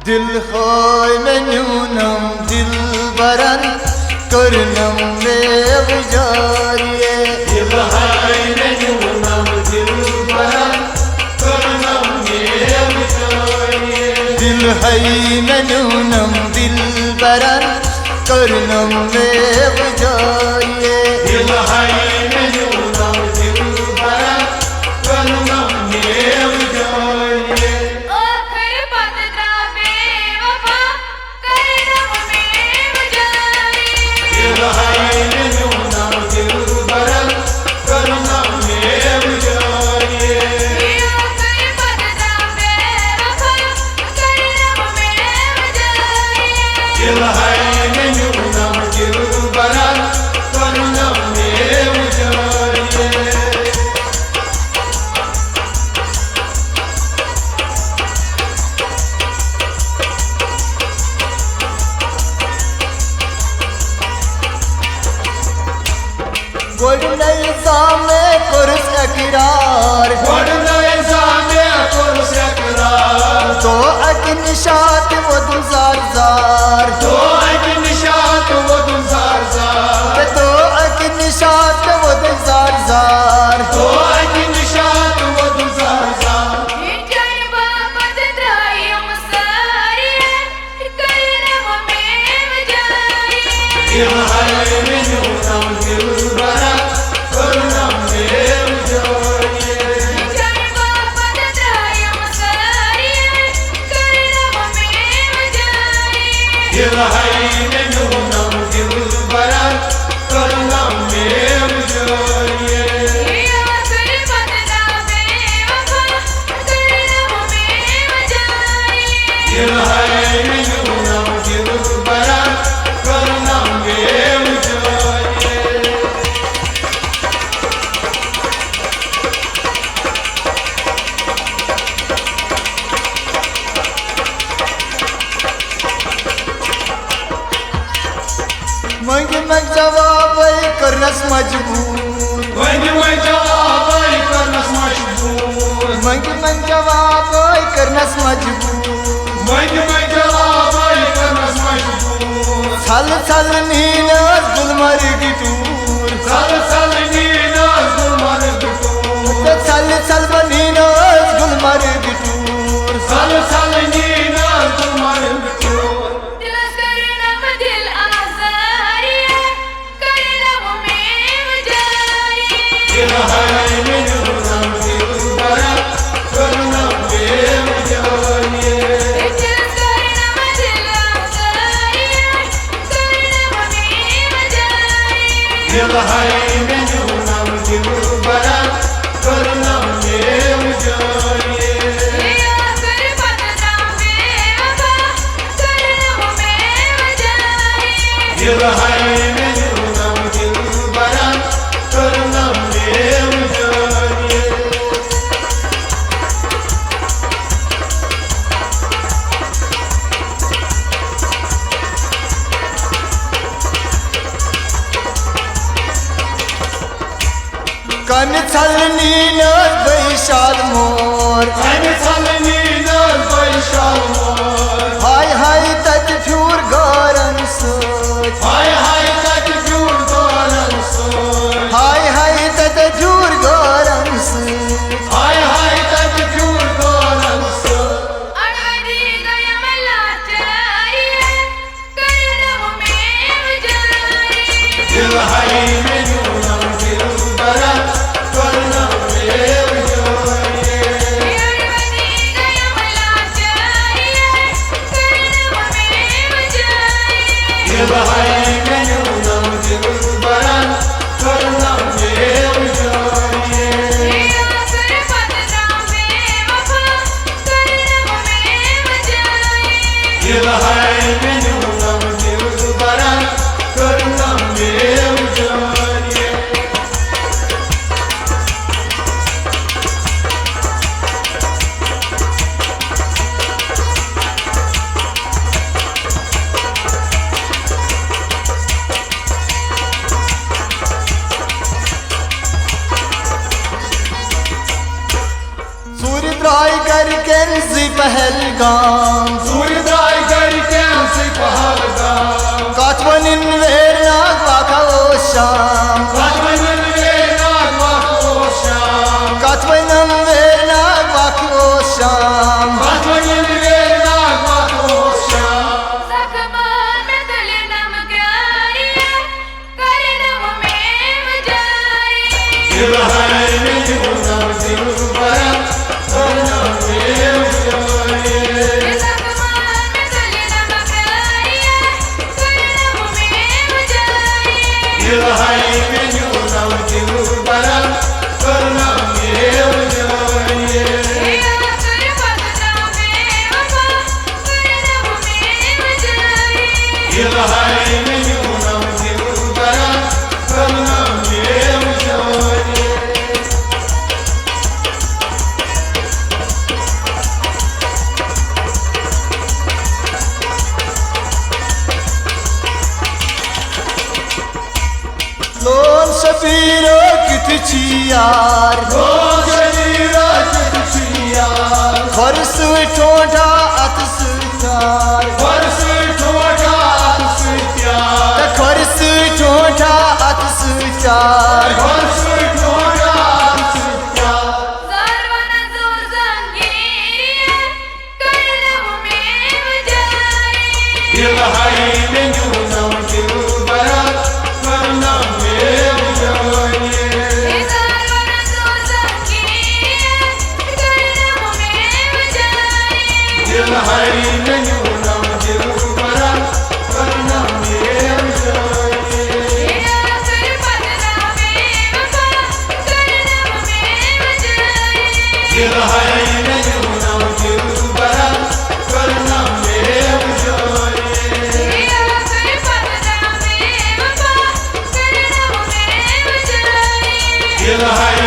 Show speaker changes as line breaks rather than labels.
दिल होय मेन्यूनम दिल बरन करनम वेव जारिये
दिल होय मेन्यूनम दिल बरन करनम वेव जारिये
दिल है मेन्यूनम दिल बरन करनम वेव जारिये
दिल है मेन्यूनम दिल बरन करनम वेव जारिये दिल है मेन्यूनम दिल बरन करनम वेव जारिये दिल है मेन्यूनम दिल बरन करनम वेव जारिये
गोल्डन सामे कुर्स अकरार
गोल्डन सामे कुर्स अकरार
तो अक निशात वो दुजार जार
तो अक निशात वो दुजार जार
तो अक निशात वो दुजार जार
तो अक निशात वो दुजार जार दिल है मेन्यूनम दिल बरन करनम वेव जारिये दिल है मेन्यूनम दिल बरन करनम वेव जारिये दिल है मेन्यूनम दिल बरन करनम वेव जारिये
मंग में जवाब करनस मजबूर
वही में जवाब करनस मजबूर
मंग में जवाब करनस मजबूर
वही में जवाब करनस मजबूर
छल छल नीनस गुलमर्ग टूर
सल सल नीनस गुलमर्ग टूर
छल छल नीनस गुलमर्ग टूर
सल सल नीनस गुलमर्ग टूर दिल है मेन्यूनम दिल बरन करनम वेव जारिये दिल है मेन्यूनम दिल बरन करनम वेव जारिये दिल है मेन्यूनम दिल बरन करनम वेव जारिये
कन छल नीनस बैशाल मोर
कन छल नीनस बैशाल मोर
हाय हाय तक फ्यूर गारन सोच
हाय हाय तक फ्यूर गारन सोच
हाय हाय तक फ्यूर गारन सोच
हाय हाय तक फ्यूर गारन सोच दिल है मेन्यूनम दिल बरन करनम वेव जारिये दिल है मेन्यूनम दिल बरन करनम वेव जारिये दिल है मेन्यूनम दिल बरन करनम वेव जारिये
सूर्य त्राई करके पहलगाम
सूर्य इलहाय न्यूनम दिलबरा करुणामेव जय इलहाय न्यूनम दिलबरा करुणामेव जय इलहाय न्यूनम दिलबरा करुणामेव जय
लोन सबीरो कितची यार खरस ठोठा अतस चार खरस ठोठा अतस चार
इलहाय